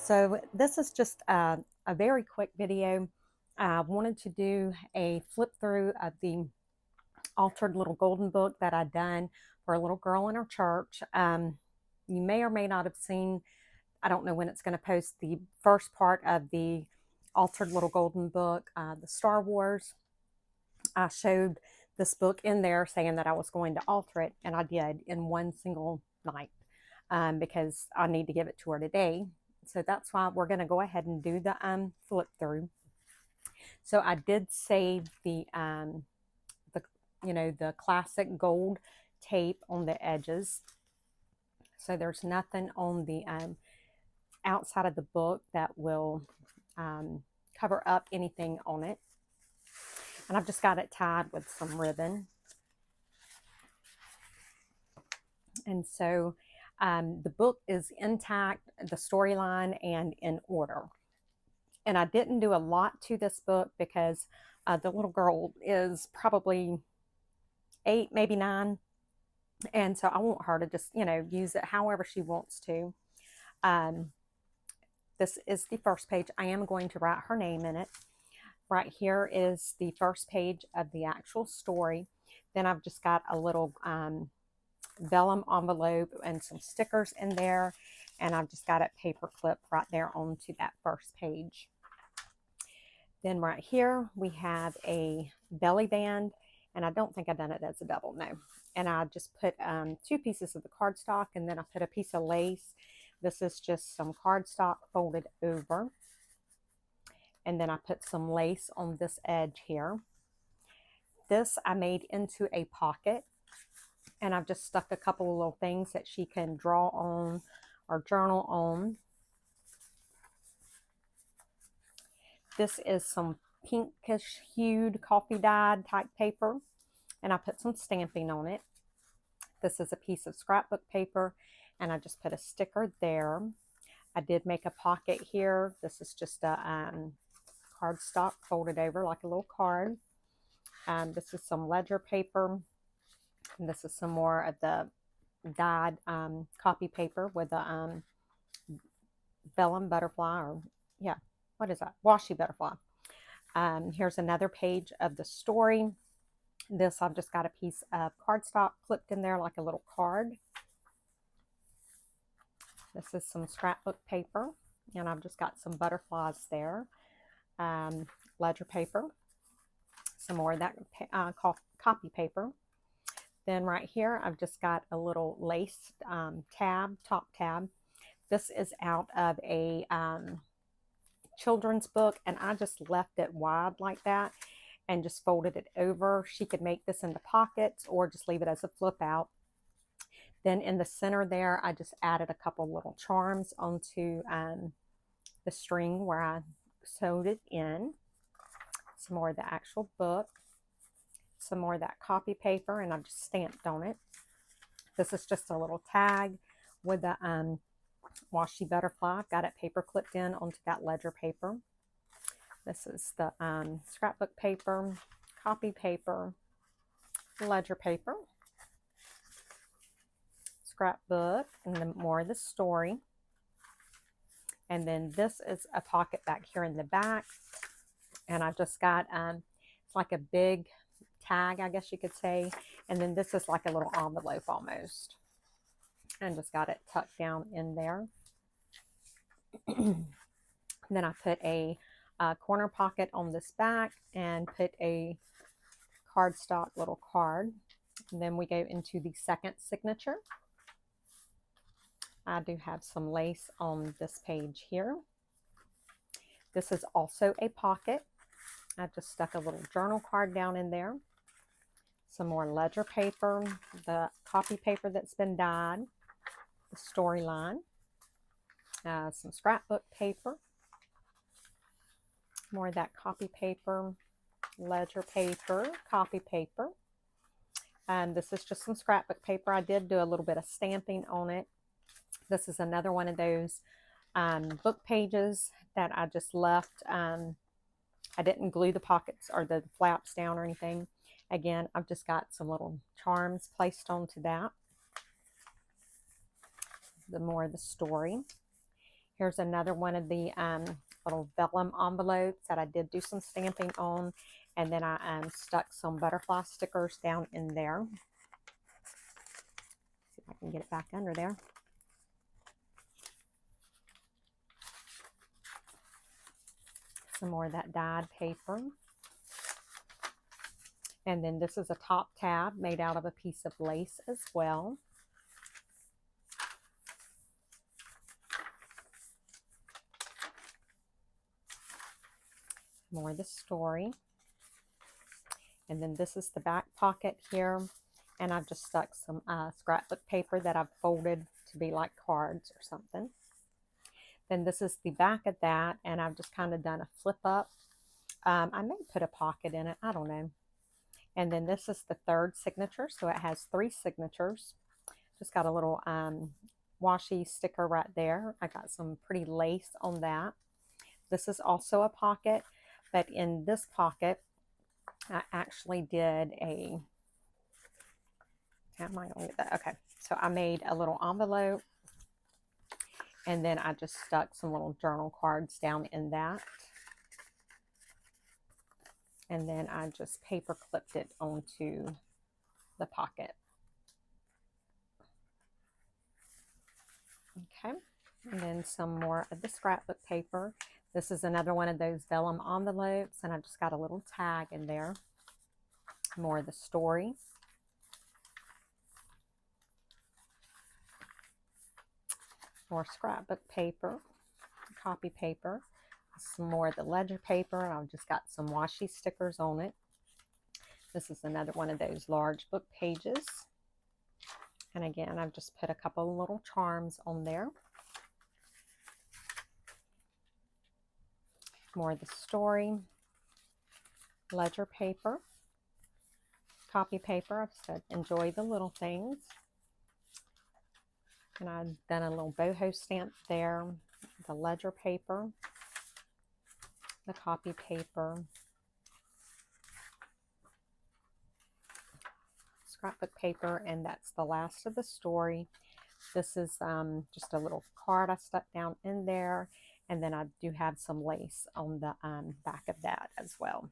So this is just a very quick video. I wanted to do a flip through of the altered little golden book that I done for a little girl in our church. You may or may not have seen, I don't know when it's going to post, the first part of the altered little golden book, the Star Wars. I showed this book in there saying that I was going to alter it, and I did in one single night because I need to give it to her today. So that's why we're going to go ahead and do the flip through. So I did save the the classic gold tape on the edges. So there's nothing on the outside of the book that will cover up anything on it. And I've just got it tied with some ribbon. And so the book is intact, the storyline, and in order. And I didn't do a lot to this book because the little girl is probably 8, maybe 9. And so I want her to just, use it however she wants to. This is the first page. I am going to write her name in it. Right here is the first page of the actual story. Then I've just got a little vellum envelope and some stickers in there. And I've just got it paper clipped right there onto that first page. Then right here we have a belly band, and I don't think I've done it as a double, no. And I just put 2 pieces of the cardstock, and then I put a piece of lace. This is just some cardstock folded over. And then I put some lace on this edge here. This I made into a pocket, and I've just stuck a couple of little things that she can draw on or journal on. This is some pinkish hued coffee dyed type paper, and I put some stamping on it. This is a piece of scrapbook paper, and I just put a sticker there. I did make a pocket here. This is just a cardstock folded over like a little card. This is some ledger paper, and this is some more of the dyed copy paper with a vellum butterfly, or yeah, what is that? Washi butterfly. Here's another page of the story. This, I've just got a piece of cardstock clipped in there like a little card. This is some scrapbook paper, and I've just got some butterflies there. Ledger paper, some more of that copy paper. Then right here, I've just got a little lace tab, top tab. This is out of a children's book, and I just left it wide like that and just folded it over. She could make this into pockets or just leave it as a flip out. Then in the center there, I just added a couple little charms onto the string where I sewed it in. Some more of the actual book, some more of that copy paper, and I've just stamped on it. This is just a little tag with the washi butterfly. I've got it paper clipped in onto that ledger paper. This is the scrapbook paper, copy paper, ledger paper, scrapbook, and then more of the story. And then this is a pocket back here in the back, and I just got it's like a big tag, I guess you could say. And then this is like a little envelope almost, and just got it tucked down in there. Then I put a corner pocket on this back and put a cardstock little card. And then we go into the second signature. I do have some lace on this page here. This is also a pocket. I just stuck a little journal card down in there. Some more ledger paper, the copy paper that's been dyed, the storyline, some scrapbook paper, more of that copy paper, ledger paper, copy paper. And this is just some scrapbook paper. I did do a little bit of stamping on it. This is another one of those book pages that I just left. I didn't glue the pockets or the flaps down or anything. Again, I've just got some little charms placed onto that. The more of the story. Here's another one of the little vellum envelopes that I did do some stamping on, and then I stuck some butterfly stickers down in there. See if I can get it back under there. Some more of that dyed paper. And then this is a top tab made out of a piece of lace as well. More of the story. And then this is the back pocket here. And I've just stuck some scrapbook paper that I've folded to be like cards or something. Then this is the back of that, and I've just kind of done a flip up. I may put a pocket in it, I don't know. And then this is the third signature, so it has 3 signatures. Just got a little washi sticker right there. I got some pretty lace on that. This is also a pocket, but in this pocket, I actually did a, how am I going to get that? Okay, so I made a little envelope, and then I just stuck some little journal cards down in that. And then I just paper clipped it onto the pocket. Okay, and then some more of the scrapbook paper. This is another one of those vellum envelopes, and I just got a little tag in there. More of the story. More scrapbook paper, copy paper, some more of the ledger paper, and I've just got some washi stickers on it. This is another one of those large book pages. And again, I've just put a couple of little charms on there. More of the story, ledger paper, copy paper. I've said enjoy the little things. And I've done a little boho stamp there, the ledger paper, the copy paper, scrapbook paper, and that's the last of the story. This is just a little card I stuck down in there, and then I do have some lace on the back of that as well.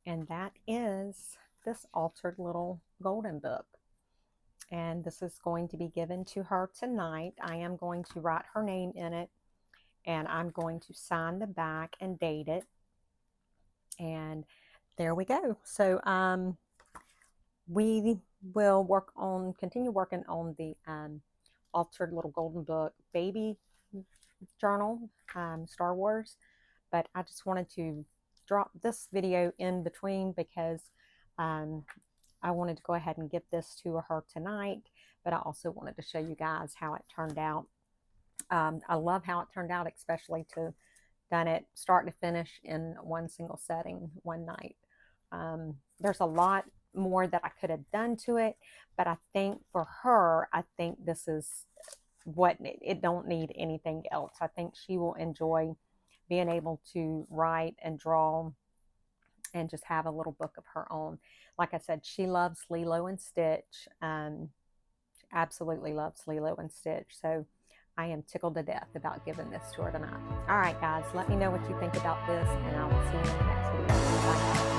And that is this altered little golden book. And this is going to be given to her tonight. I am going to write her name in it, and I'm going to sign the back and date it. And there we go. So we will continue working on the altered little golden book baby journal, Star Wars. But I just wanted to drop this video in between because I wanted to go ahead and get this to her tonight, but I also wanted to show you guys how it turned out. I love how it turned out, especially to done it start to finish in one single setting, one night. There's a lot more that I could have done to it, but I think for her, I think this is what it don't need anything else. I think she will enjoy being able to write and draw and just have a little book of her own. Like I said, she loves Lilo and Stitch. Absolutely loves Lilo and Stitch. So I am tickled to death about giving this to her tonight. All right, guys, let me know what you think about this, and I will see you in the next video. Bye.